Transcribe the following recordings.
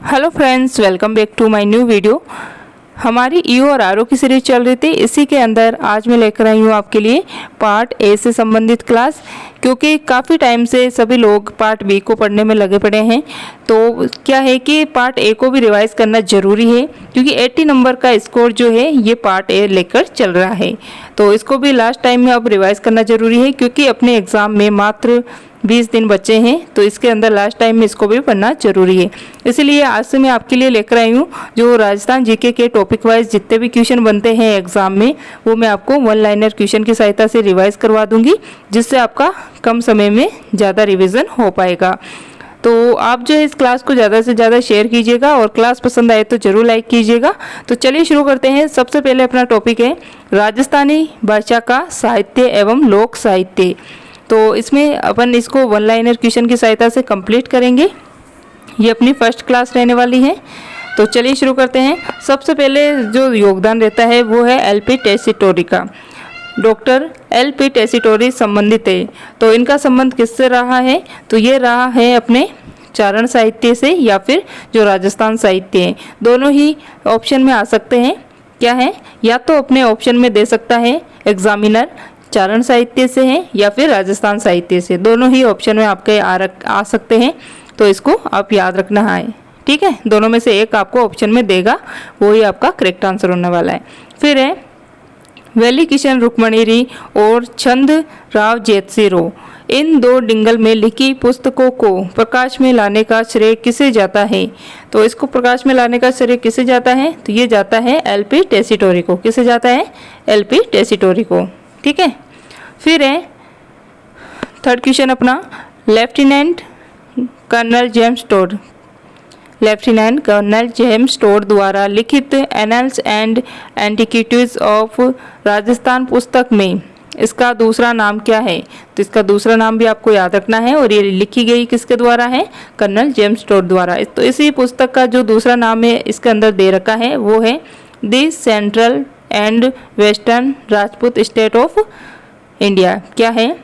Hello friends, welcome back to my new video. हमारी EO और RO की series चल रही थी। इसी के अंदर आज मैं लेकर आई हूँ आपके लिए पार्ट ए से संबंधित क्लास, क्योंकि काफ़ी टाइम से सभी लोग पार्ट बी को पढ़ने में लगे पड़े हैं। तो क्या है कि पार्ट ए को भी रिवाइज करना ज़रूरी है, क्योंकि 80 नंबर का स्कोर जो है ये पार्ट ए लेकर चल रहा है। तो इसको भी लास्ट टाइम में अब रिवाइज करना ज़रूरी है, क्योंकि अपने एग्ज़ाम में मात्र 20 दिन बचे हैं। तो इसके अंदर लास्ट टाइम में इसको भी पढ़ना जरूरी है। इसीलिए आज से मैं आपके लिए लेकर आई हूँ जो राजस्थान जीके के टॉपिक वाइज जितने भी क्वेश्चन बनते हैं एग्जाम में, वो मैं आपको वन लाइनर क्वेश्चन की सहायता से रिवाइज करवा दूंगी, जिससे आपका कम समय में ज़्यादा रिविज़न हो पाएगा। तो आप जो है इस क्लास को ज़्यादा से ज़्यादा शेयर कीजिएगा और क्लास पसंद आए तो ज़रूर लाइक कीजिएगा। तो चलिए शुरू करते हैं। सबसे पहले अपना टॉपिक है राजस्थानी भाषा का साहित्य एवं लोक साहित्य। तो इसमें अपन इसको वन लाइनर क्वेश्चन की सहायता से कंप्लीट करेंगे। ये अपनी फर्स्ट क्लास रहने वाली है। तो चलिए शुरू करते हैं। सबसे पहले जो योगदान रहता है वो है एल.पी. टेसीटोरी का। Doctor LP. टेसीटोरी संबंधित है। तो इनका संबंध किससे रहा है? तो ये रहा है अपने चारण साहित्य से या फिर जो राजस्थान साहित्य है। दोनों ही ऑप्शन में आ सकते हैं। क्या है? या तो अपने ऑप्शन में दे सकता है एग्जामिनर चारण साहित्य से हैं या फिर राजस्थान साहित्य से। दोनों ही ऑप्शन में आपके आ सकते हैं। तो इसको आप याद रखना है, ठीक है। दोनों में से एक आपको ऑप्शन में देगा, वो ही आपका करेक्ट आंसर होने वाला है। फिर है वेली किशन रुक्मणीरी और छंद राव जेतसिरो। इन दो डिंगल में लिखी पुस्तकों को प्रकाश में लाने का श्रेय किसे जाता है? तो इसको प्रकाश में लाने का श्रेय किसे जाता है? तो ये जाता है एल.पी. टेसीटोरी को। किसे जाता है? एल.पी. टेसीटोरी को, ठीक है। फिर है थर्ड क्वेश्चन अपना lieutenant colonel James Tod. Lieutenant colonel James Tod द्वारा लिखित annals and antiquities of Rajasthan पुस्तक में इसका दूसरा नाम क्या है? तो इसका दूसरा नाम भी आपको याद रखना है। और ये लिखी गई किसके द्वारा है? कर्नल जेम्स टोड द्वारा। तो इसी पुस्तक का जो दूसरा नाम है इसके अंदर दे रखा है वो है the central and western Rajput state of India. क्या है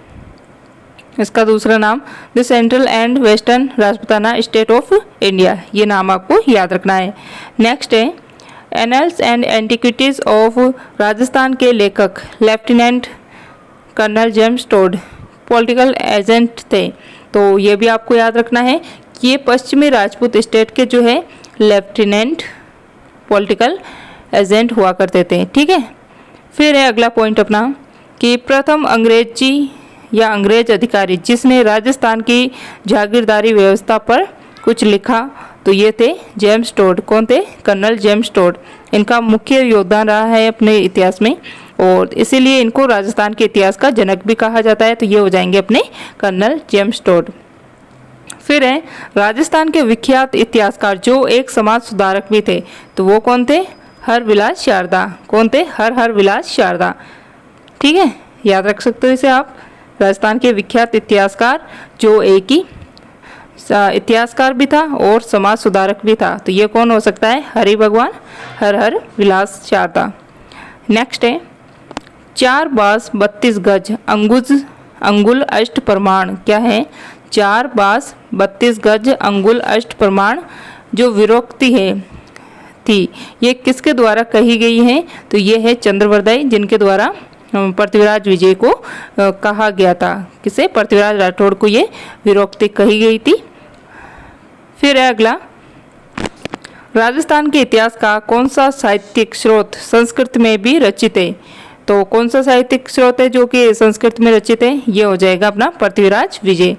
इसका दूसरा नाम? The central and western Rajputana state of India. ये नाम आपको याद रखना है। नेक्स्ट है annals and antiquities of Rajasthan के लेखक lieutenant colonel James Tod political agent थे। तो ये भी आपको याद रखना है कि ये पश्चिमी राजपूत स्टेट के जो है लेफ्टिनेंट पॉलिटिकल एजेंट हुआ करते थे, ठीक है। फिर है अगला पॉइंट अपना कि प्रथम अंग्रेजी या अंग्रेज अधिकारी जिसने राजस्थान की जागीरदारी व्यवस्था पर कुछ लिखा, तो ये थे जेम्स टोड। कौन थे? Colonel James Tod. इनका मुख्य योगदान रहा है अपने इतिहास में, और इसीलिए इनको राजस्थान के इतिहास का जनक भी कहा जाता है। तो ये हो जाएंगे अपने कर्नल जेम्स टोड। फिर है राजस्थान के विख्यात इतिहासकार जो एक समाज सुधारक भी थे, तो वो कौन थे? हरविलास शारदा। कौन थे? हरविलास शारदा, ठीक है। याद रख सकते हो इसे आप। राजस्थान के विख्यात इतिहासकार जो एक ही इतिहासकार भी था और समाज सुधारक भी था, तो ये कौन हो सकता है? हरि भगवान हरविलास शारदा। नेक्स्ट है 4 बास 32 गज अंगुल अष्ट प्रमाण। क्या है? 4 बास 32 गज अंगुल अष्ट प्रमाण जो विरोक्ति है थी, ये किसके द्वारा कही गई है? तो ये है चंद्रवरदाई, जिनके द्वारा पृथ्वीराज विजय को कहा गया था। किसे? पृथ्वीराज राठौड़ को ये विरोक्ति कही गई थी। फिर है अगला राजस्थान के इतिहास का कौन सा साहित्यिक स्रोत संस्कृत में भी रचित है? तो कौन सा साहित्यिक स्रोत है जो कि संस्कृत में रचित है? ये हो जाएगा अपना पृथ्वीराज विजय।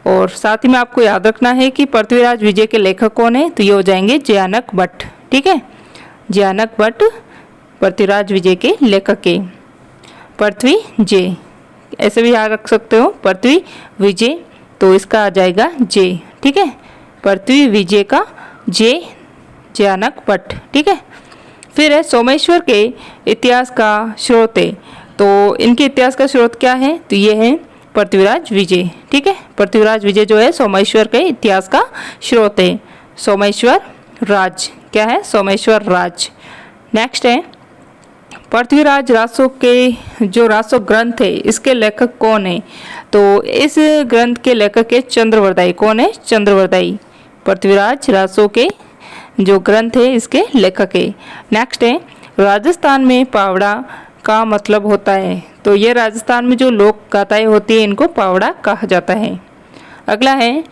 और साथ ही में आपको याद रखना है कि पृथ्वीराज विजय के लेखक कौन है? तो ये हो जाएंगे जयानक भट्ट, ठीक है। जयानक भट्ट पृथ्वीराज विजय के लेखक के। पृथ्वी जे ऐसे भी याद रख सकते हो, पृथ्वी विजय, तो इसका आ जाएगा जे, ठीक है। पृथ्वी विजय का जे जयानक भट्ट, ठीक है। फिर है सोमेश्वर के इतिहास का स्रोत है। तो इनके इतिहास का स्रोत क्या है? तो ये है पृथ्वीराज विजय, ठीक है। पृथ्वीराज विजय जो है सोमेश्वर के इतिहास का स्रोत है। सोमेश्वर राज। क्या है? सोमेश्वर राज। नेक्स्ट है पृथ्वीराज रासो के जो रासो ग्रंथ है इसके लेखक कौन है? तो इस ग्रंथ के लेखक है चंद्रवरदाई। कौन है? चंद्रवरदाई। पृथ्वीराज रासो के जो ग्रंथ है इसके लेखक है। नेक्स्ट है राजस्थान में पावड़ा का मतलब होता है। तो ये राजस्थान में जो लोक गाथाएं होती है इनको पावड़ा कहा जाता है। अगला है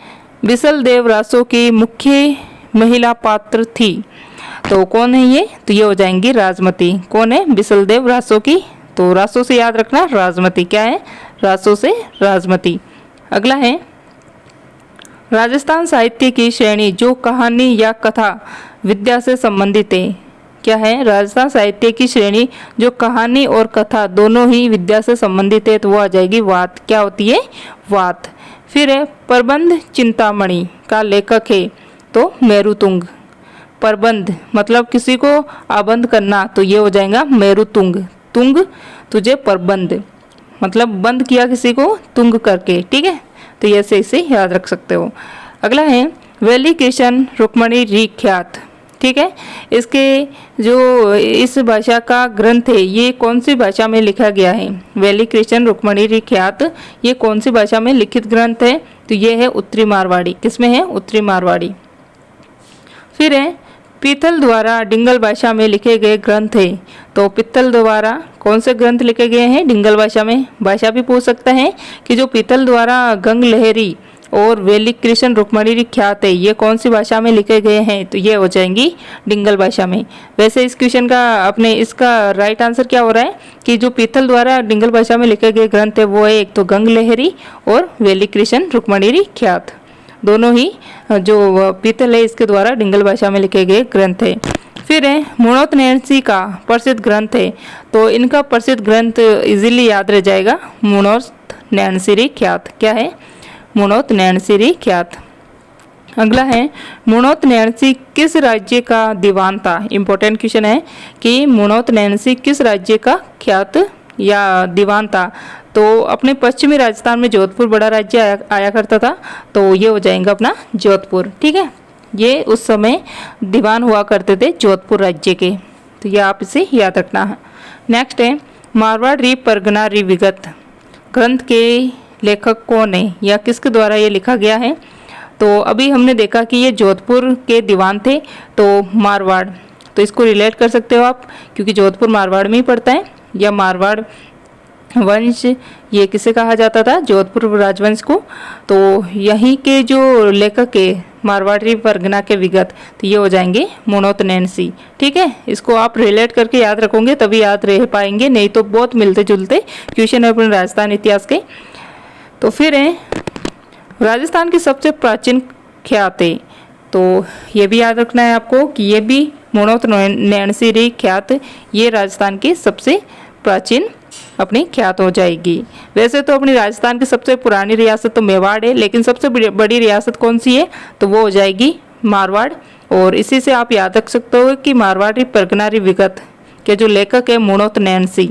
बिसल देव रासो की मुख्य महिला पात्र थी। तो कौन है ये? तो ये हो जाएंगी राजमती। कौन है? बिसल देव रासो की। तो रासो से याद रखना राजमती। क्या है? रासो से राजमती। अगला है राजस्थान साहित्य की श्रेणी जो कहानी या कथा विद्या से संबंधित है। क्या है? राजस्थान साहित्य की श्रेणी जो कहानी और कथा दोनों ही विद्या से संबंधित है, तो वो आ जाएगी वात। क्या होती है? वात। फिर है प्रबंध चिंतामणि का लेखक है, तो मेरुतुंग। प्रबंध मतलब किसी को आबंध करना, तो ये हो जाएगा मेरुतुंग। तुंग तुझे प्रबंध मतलब बंद किया किसी को तुंग करके। ठीक है, तो ये ऐसे इसे याद रख सकते हो। अगला है वेली कृष्ण रुक्मणी ख्यात। ठीक है, इसके जो इस भाषा का ग्रंथ है ये कौन सी भाषा में लिखा गया है? वेली कृष्ण रुक्मणी ख्यात ये कौन सी भाषा में लिखित ग्रंथ है? तो ये है उत्तरी मारवाड़ी। किसमें है? उत्तरी मारवाड़ी। फिर है पीतल द्वारा डिंगल भाषा में लिखे गए ग्रंथ है। तो पीतल द्वारा कौन से ग्रंथ लिखे गए हैं डिंगल भाषा में? भाषा भी पूछ सकता है कि जो पीतल द्वारा गंग लहरी और वेली कृष्ण रुक्मणी ख्यात है ये कौन सी भाषा में लिखे गए हैं? तो ये हो जाएंगी डिंगल भाषा में। वैसे इस क्वेश्चन का अपने इसका राइट आंसर क्या हो रहा है कि जो पीतल द्वारा डिंगल भाषा में लिखे गए ग्रंथ है वो है एक तो गंग लहरी और वेली कृष्ण रुक्मणी ख्यात। दोनों ही जो पीतल है इसके द्वारा डिंगल भाषा में लिखे गए ग्रंथ है। फिर है मुणोत नैणसी का प्रसिद्ध ग्रंथ है। तो इनका प्रसिद्ध ग्रंथ इजीली याद रह जाएगा, मुणोत नैणसी ख्यात। क्या है? मुणोत नैणसी ख्यात। अगला है मुणोत नैणसी किस राज्य का दीवान था? इंपॉर्टेंट क्वेश्चन है कि मुणोत नैणसी किस राज्य का ख्यात या दीवान था? तो अपने पश्चिमी राजस्थान में जोधपुर बड़ा राज्य आया करता था, तो ये हो जाएगा अपना जोधपुर। ठीक है, ये उस समय दीवान हुआ करते थे जोधपुर राज्य के, तो ये आप इसे याद रखना है। नेक्स्ट है मारवाड़ री परगना री विगत ग्रंथ के लेखक कौन है या किसके द्वारा ये लिखा गया है? तो अभी हमने देखा कि ये जोधपुर के दीवान थे, तो मारवाड़, तो इसको रिलेट कर सकते हो आप क्योंकि जोधपुर मारवाड़ में ही पड़ता है। या मारवाड़ वंश ये किसे कहा जाता था? जोधपुर राजवंश को। तो यहीं के जो लेखक है मारवाड़ी परगना के विगत, तो ये हो जाएंगे मुणोत नैणसी। ठीक है, इसको आप रिलेट करके याद रखोगे तभी याद रह पाएंगे, नहीं तो बहुत मिलते जुलते क्वेश्चन है अपने राजस्थान इतिहास के। तो फिर है राजस्थान की सबसे प्राचीन ख्यात है। तो ये भी याद रखना है आपको कि ये भी मुणोत नैणसी ख्यात ये राजस्थान की सबसे प्राचीन अपनी ख्यात हो जाएगी। वैसे तो अपनी राजस्थान की सबसे पुरानी रियासत तो मेवाड़ है, लेकिन सबसे बड़ी रियासत कौन सी है? तो वो हो जाएगी मारवाड़। और इसी से आप याद रख सकते हो कि मारवाड़ी परगना री विगत के जो लेखक है मुणोत नैणसी,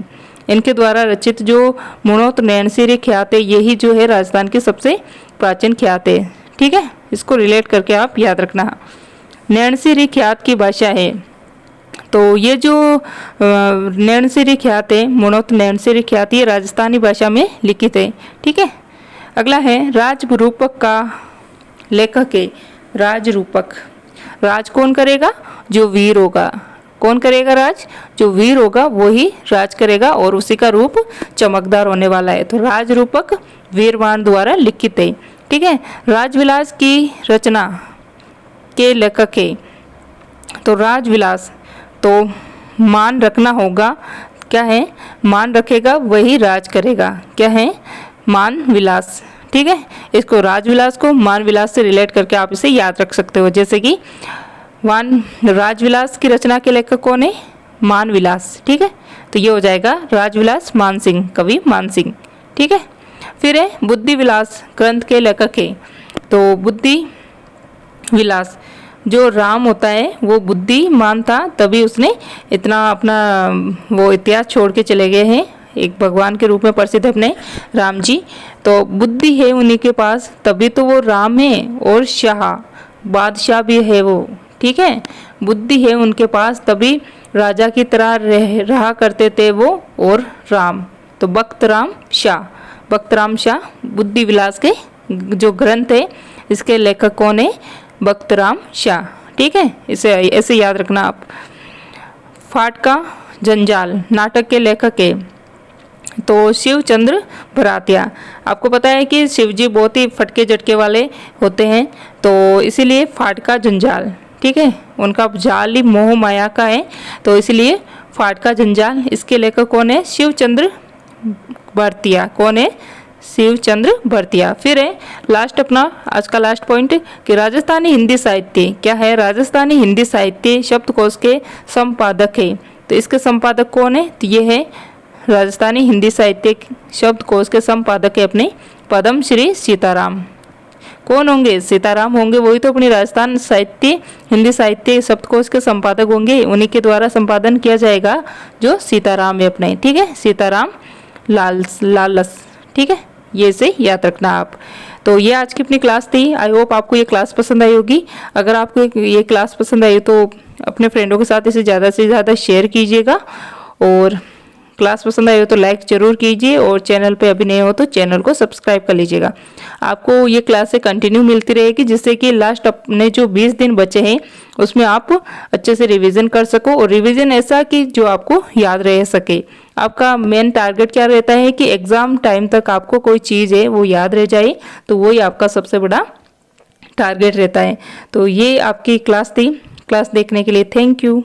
इनके द्वारा रचित जो मुणोत नैणसी ख्यात है यही जो है राजस्थान की सबसे प्राचीन ख्यात है। ठीक है, इसको रिलेट करके आप याद रखना। नैणसी ख्यात की भाषा है, तो ये जो नैणसी ख्यात है मुणोत नैणसी ख्यात ये राजस्थानी भाषा में लिखित है। ठीक है, अगला है राजरूपक का लेखक है। राजरूपक, राज कौन करेगा? जो वीर होगा। कौन करेगा राज? जो वीर होगा वो ही राज करेगा और उसी का रूप चमकदार होने वाला है। तो राजरूपक वीरवान द्वारा लिखित है। ठीक है, राजविलास की रचना के लेखक है। तो राजविलास, तो मान रखना होगा। क्या है? मान रखेगा वही राज करेगा। क्या है? मान विलास। ठीक है, इसको राजविलास को मान विलास से रिलेट करके आप इसे याद रख सकते हो। जैसे कि राजविलास की रचना के लेखक कौन है? मान विलास। ठीक है, तो ये हो जाएगा राजविलास मान सिंह, कवि मान सिंह। ठीक है, फिर है बुद्धि विलास ग्रंथ के लेखक है। तो बुद्धि विलास, जो राम होता है वो बुद्धिमान था, तभी उसने इतना अपना वो इतिहास छोड़ के चले गए हैं। एक भगवान के रूप में प्रसिद्ध है अपने राम जी। तो बुद्धि है उन्हीं के पास, तभी तो वो राम है और शाह बादशाह भी है वो। ठीक है, बुद्धि है उनके पास तभी राजा की तरह रहा करते थे वो और राम। तो बख्त राम शाह बुद्धि विलास के जो ग्रंथ है इसके लेखक कौन है? बख्त राम शाह। ठीक है, इसे ऐसे याद रखना आप। फाट का जंजाल नाटक के लेखक है तो शिव चंद्र भरातिया। आपको पता है कि शिव जी बहुत ही फटके झटके वाले होते हैं, तो इसीलिए फाट का जंजाल, ठीक है, उनका जाल ही मोह माया का है, तो इसलिए फाट का जंजाल। इसके लेखक कौन है? शिव चंद्र भरतिया। कौन है? शिव चंद्र भरतिया। फिर है लास्ट अपना आज का लास्ट पॉइंट कि राजस्थानी हिंदी साहित्य क्या है? राजस्थानी हिंदी साहित्य शब्दकोश के संपादक है, तो इसके संपादक कौन है? तो ये है राजस्थानी हिंदी साहित्य शब्दकोश के संपादक है अपने पद्म श्री सीताराम। कौन होंगे? सीताराम होंगे, वही तो अपनी राजस्थान साहित्य हिंदी साहित्य शब्दकोश के संपादक होंगे, उन्हीं के द्वारा संपादन किया जाएगा जो सीताराम है अपने, ठीक है, सीताराम लालस, ठीक है, ये से याद रखना आप। तो ये आज की अपनी क्लास थी। आई होप आपको ये क्लास पसंद आई होगी। अगर आपको ये क्लास पसंद आई तो अपने फ्रेंडों के साथ इसे ज़्यादा से ज़्यादा शेयर कीजिएगा, और क्लास पसंद आई हो तो लाइक ज़रूर कीजिए, और चैनल पे अभी नए हो तो चैनल को सब्सक्राइब कर लीजिएगा। आपको ये क्लासें कंटिन्यू मिलती रहेगी, जिससे कि लास्ट अपने जो 20 दिन बचे हैं उसमें आप अच्छे से रिवीजन कर सको, और रिवीजन ऐसा कि जो आपको याद रह सके। आपका मेन टारगेट क्या रहता है कि एग्ज़ाम टाइम तक आपको कोई चीज़ है वो याद रह जाए, तो वही आपका सबसे बड़ा टारगेट रहता है। तो ये आपकी क्लास थी। क्लास देखने के लिए थैंक यू।